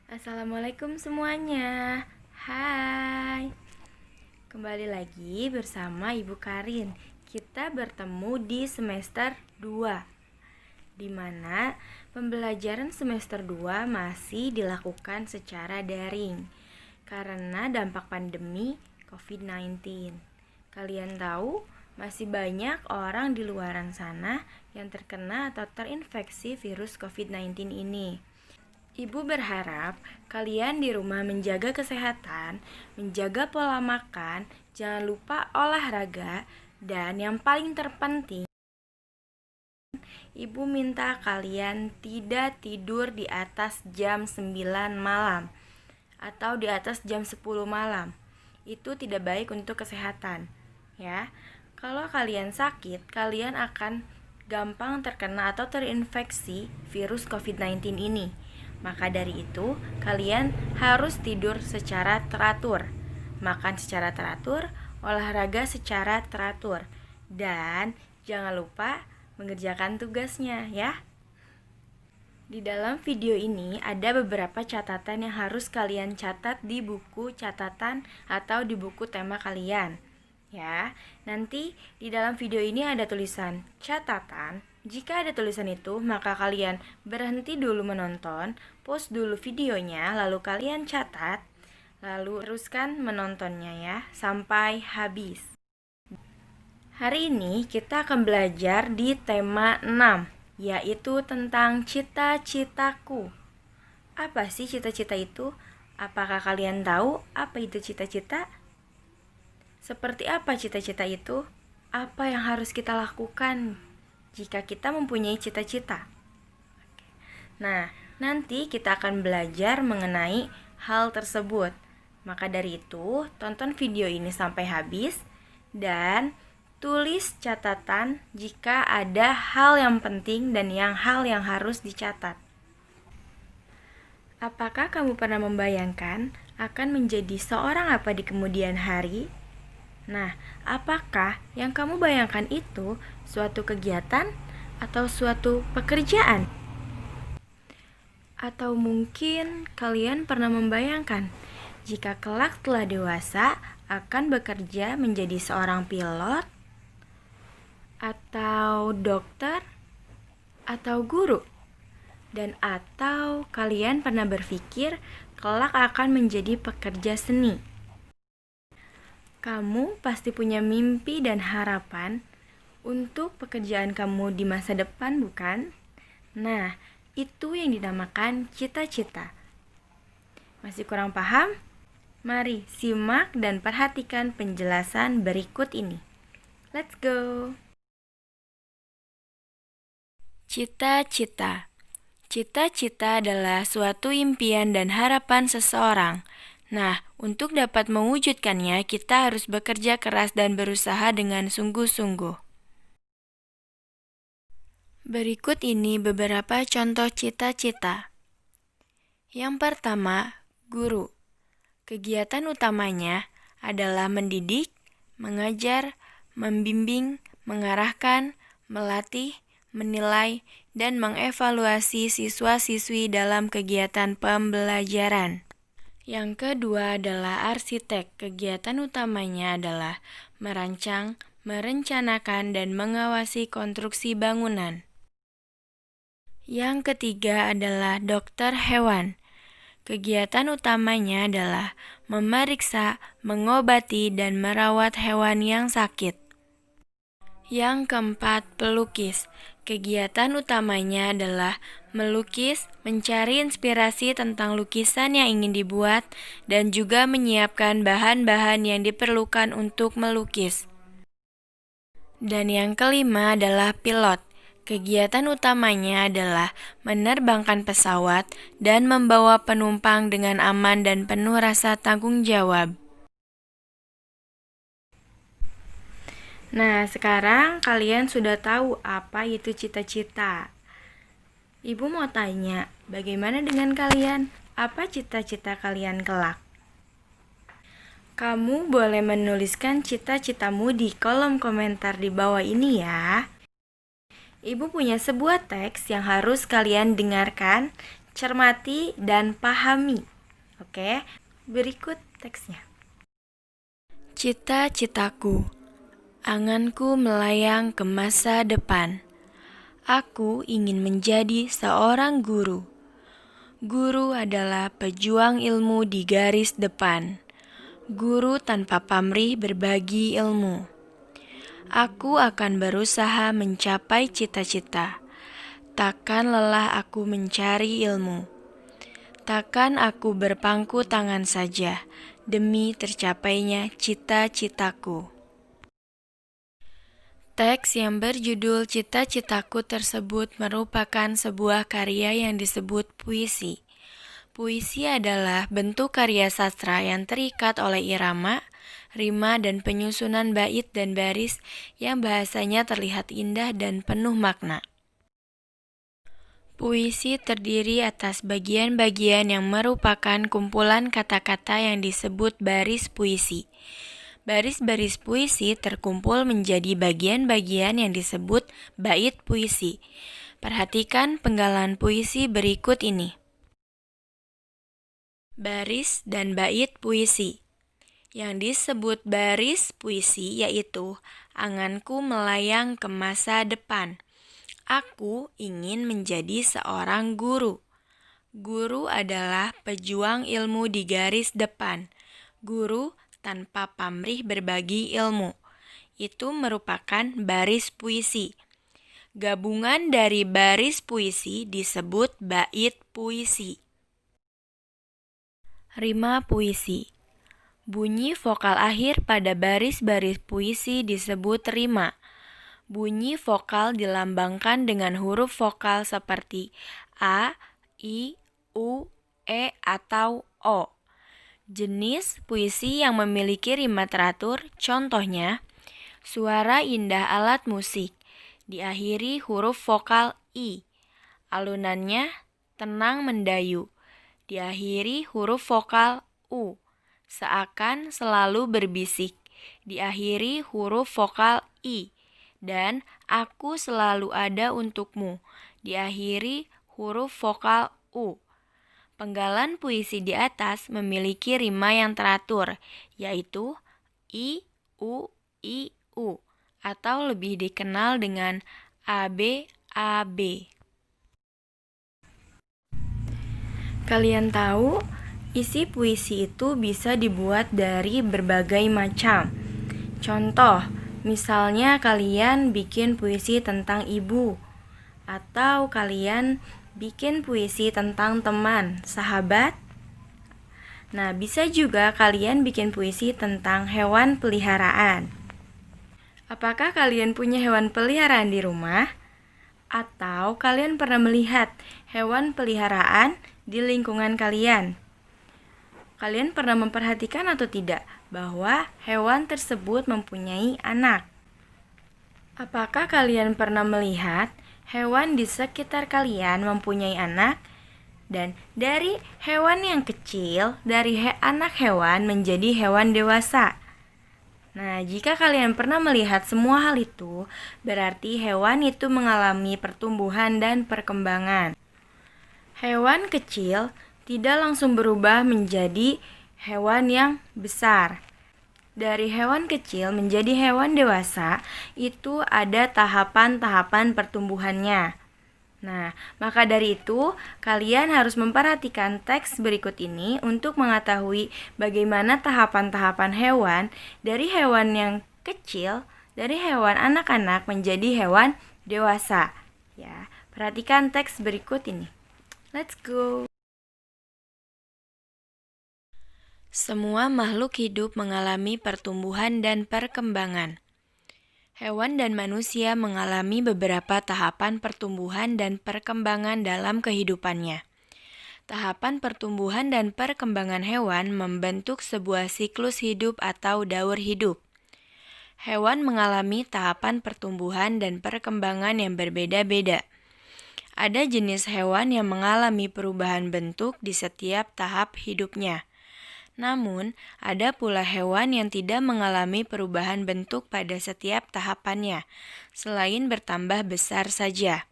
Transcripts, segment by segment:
Assalamualaikum semuanya. Hai. Kembali lagi bersama Ibu Karin. Kita bertemu di semester 2, di mana pembelajaran semester 2 masih dilakukan secara daring karena dampak pandemi COVID-19. Kalian tahu, masih banyak orang di luaran sana yang terkena atau terinfeksi virus COVID-19 ini. Ibu berharap kalian di rumah menjaga kesehatan, menjaga pola makan, jangan lupa olahraga, dan yang paling terpenting, Ibu minta kalian tidak tidur di atas jam 9 malam atau di atas jam 10 malam. Itu tidak baik untuk kesehatan, ya. Kalau kalian sakit, kalian akan gampang terkena atau terinfeksi virus COVID-19 ini. Maka dari itu, kalian harus tidur secara teratur, makan secara teratur, olahraga secara teratur, dan jangan lupa mengerjakan tugasnya ya. Di dalam video ini ada beberapa catatan yang harus kalian catat di buku catatan atau di buku tema kalian. Ya, nanti di dalam video ini ada tulisan catatan. Jika ada tulisan itu, maka kalian berhenti dulu menonton, pause dulu videonya, lalu kalian catat, lalu teruskan menontonnya ya, sampai habis. Hari ini kita akan belajar di tema 6, yaitu tentang cita-citaku. Apa sih cita-cita itu? Apakah kalian tahu apa itu cita-cita? Seperti apa cita-cita itu? Apa yang harus kita lakukan jika kita mempunyai cita-cita? Nah, nanti kita akan belajar mengenai hal tersebut. Maka dari itu, tonton video ini sampai habis dan tulis catatan jika ada hal yang penting dan hal yang harus dicatat. Apakah kamu pernah membayangkan akan menjadi seorang apa di kemudian hari? Nah, apakah yang kamu bayangkan itu suatu kegiatan atau suatu pekerjaan? Atau mungkin kalian pernah membayangkan jika kelak telah dewasa akan bekerja menjadi seorang pilot atau dokter atau guru? Dan atau kalian pernah berpikir kelak akan menjadi pekerja seni? Kamu pasti punya mimpi dan harapan untuk pekerjaan kamu di masa depan, bukan? Nah, itu yang dinamakan cita-cita. Masih kurang paham? Mari simak dan perhatikan penjelasan berikut ini. Let's go! Cita-cita. Cita-cita adalah suatu impian dan harapan seseorang. Nah, untuk dapat mewujudkannya, kita harus bekerja keras dan berusaha dengan sungguh-sungguh. Berikut ini beberapa contoh cita-cita. Yang pertama, guru. Kegiatan utamanya adalah mendidik, mengajar, membimbing, mengarahkan, melatih, menilai, dan mengevaluasi siswa-siswi dalam kegiatan pembelajaran. Yang kedua adalah arsitek. Kegiatan utamanya adalah merancang, merencanakan, dan mengawasi konstruksi bangunan. Yang ketiga adalah dokter hewan. Kegiatan utamanya adalah memeriksa, mengobati, dan merawat hewan yang sakit. Yang keempat, pelukis. Kegiatan utamanya adalah melukis, mencari inspirasi tentang lukisan yang ingin dibuat, dan juga menyiapkan bahan-bahan yang diperlukan untuk melukis. Dan yang kelima adalah pilot. Kegiatan utamanya adalah menerbangkan pesawat dan membawa penumpang dengan aman dan penuh rasa tanggung jawab. Nah, sekarang kalian sudah tahu apa itu cita-cita. Ibu mau tanya, bagaimana dengan kalian? Apa cita-cita kalian kelak? Kamu boleh menuliskan cita-citamu di kolom komentar di bawah ini ya. Ibu punya sebuah teks yang harus kalian dengarkan, cermati dan pahami. Oke, berikut teksnya. Cita-citaku, anganku melayang ke masa depan. Aku ingin menjadi seorang guru. Guru adalah pejuang ilmu di garis depan. Guru tanpa pamrih berbagi ilmu. Aku akan berusaha mencapai cita-cita. Takkan lelah aku mencari ilmu. Takkan aku berpangku tangan saja demi tercapainya cita-citaku. Teks yang berjudul Cita-citaku tersebut merupakan sebuah karya yang disebut puisi. Puisi adalah bentuk karya sastra yang terikat oleh irama, rima, dan penyusunan bait dan baris yang bahasanya terlihat indah dan penuh makna. Puisi terdiri atas bagian-bagian yang merupakan kumpulan kata-kata yang disebut baris puisi. Baris-baris puisi terkumpul menjadi bagian-bagian yang disebut bait puisi. Perhatikan penggalan puisi berikut ini. Baris dan bait puisi. Yang disebut baris puisi yaitu anganku melayang ke masa depan. Aku ingin menjadi seorang guru. Guru adalah pejuang ilmu di garis depan. Guru tanpa pamrih berbagi ilmu. Itu merupakan baris puisi. Gabungan dari baris puisi disebut bait puisi. Rima puisi. Bunyi vokal akhir pada baris-baris puisi disebut rima. Bunyi vokal dilambangkan dengan huruf vokal seperti A, I, U, E, atau O. Jenis puisi yang memiliki rima teratur, contohnya, suara indah alat musik, diakhiri huruf vokal I. Alunannya, tenang mendayu, diakhiri huruf vokal U. Seakan selalu berbisik, diakhiri huruf vokal I. Dan aku selalu ada untukmu, diakhiri huruf vokal U. Penggalan puisi di atas memiliki rima yang teratur, yaitu I, U, I, U, atau lebih dikenal dengan AB, AB. Kalian tahu, isi puisi itu bisa dibuat dari berbagai macam. Contoh, misalnya kalian bikin puisi tentang ibu, atau kalian bikin puisi tentang teman, sahabat. Nah, bisa juga kalian bikin puisi tentang hewan peliharaan. Apakah kalian punya hewan peliharaan di rumah? Atau kalian pernah melihat hewan peliharaan di lingkungan kalian? Kalian pernah memperhatikan atau tidak bahwa hewan tersebut mempunyai anak? Apakah kalian pernah melihat hewan di sekitar kalian mempunyai anak? Dan dari hewan yang kecil, dari anak hewan menjadi hewan dewasa. Nah, jika kalian pernah melihat semua hal itu, berarti hewan itu mengalami pertumbuhan dan perkembangan. Hewan kecil tidak langsung berubah menjadi hewan yang besar. Dari hewan kecil menjadi hewan dewasa, itu ada tahapan-tahapan pertumbuhannya. Nah, maka dari itu, kalian harus memperhatikan teks berikut ini untuk mengetahui bagaimana tahapan-tahapan hewan dari hewan yang kecil, dari hewan anak-anak menjadi hewan dewasa. Ya, perhatikan teks berikut ini. Let's go. Semua makhluk hidup mengalami pertumbuhan dan perkembangan. Hewan dan manusia mengalami beberapa tahapan pertumbuhan dan perkembangan dalam kehidupannya. Tahapan pertumbuhan dan perkembangan hewan membentuk sebuah siklus hidup atau daur hidup. Hewan mengalami tahapan pertumbuhan dan perkembangan yang berbeda-beda. Ada jenis hewan yang mengalami perubahan bentuk di setiap tahap hidupnya. Namun, ada pula hewan yang tidak mengalami perubahan bentuk pada setiap tahapannya, selain bertambah besar saja.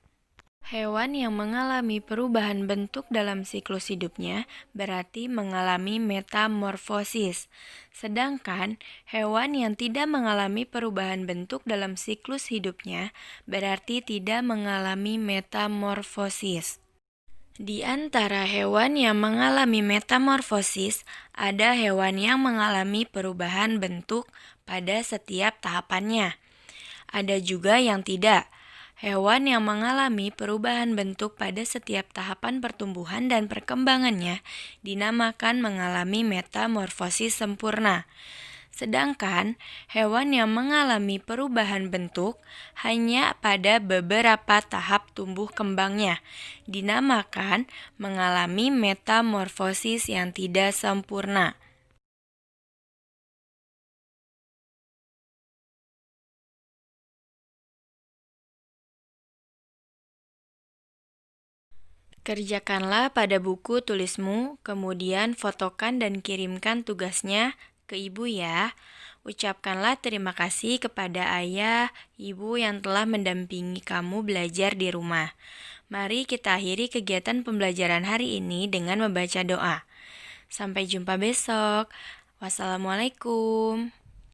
Hewan yang mengalami perubahan bentuk dalam siklus hidupnya berarti mengalami metamorfosis. Sedangkan hewan yang tidak mengalami perubahan bentuk dalam siklus hidupnya berarti tidak mengalami metamorfosis. Di antara hewan yang mengalami metamorfosis, ada hewan yang mengalami perubahan bentuk pada setiap tahapannya. Ada juga yang tidak. Hewan yang mengalami perubahan bentuk pada setiap tahapan pertumbuhan dan perkembangannya dinamakan mengalami metamorfosis sempurna. Sedangkan hewan yang mengalami perubahan bentuk hanya pada beberapa tahap tumbuh kembangnya dinamakan mengalami metamorfosis yang tidak sempurna. Kerjakanlah pada buku tulismu, kemudian fotokan dan kirimkan tugasnya ke ibu ya. Ucapkanlah terima kasih kepada ayah, ibu yang telah mendampingi kamu belajar di rumah. Mari kita akhiri kegiatan pembelajaran hari ini dengan membaca doa. Sampai jumpa besok. Wassalamualaikum.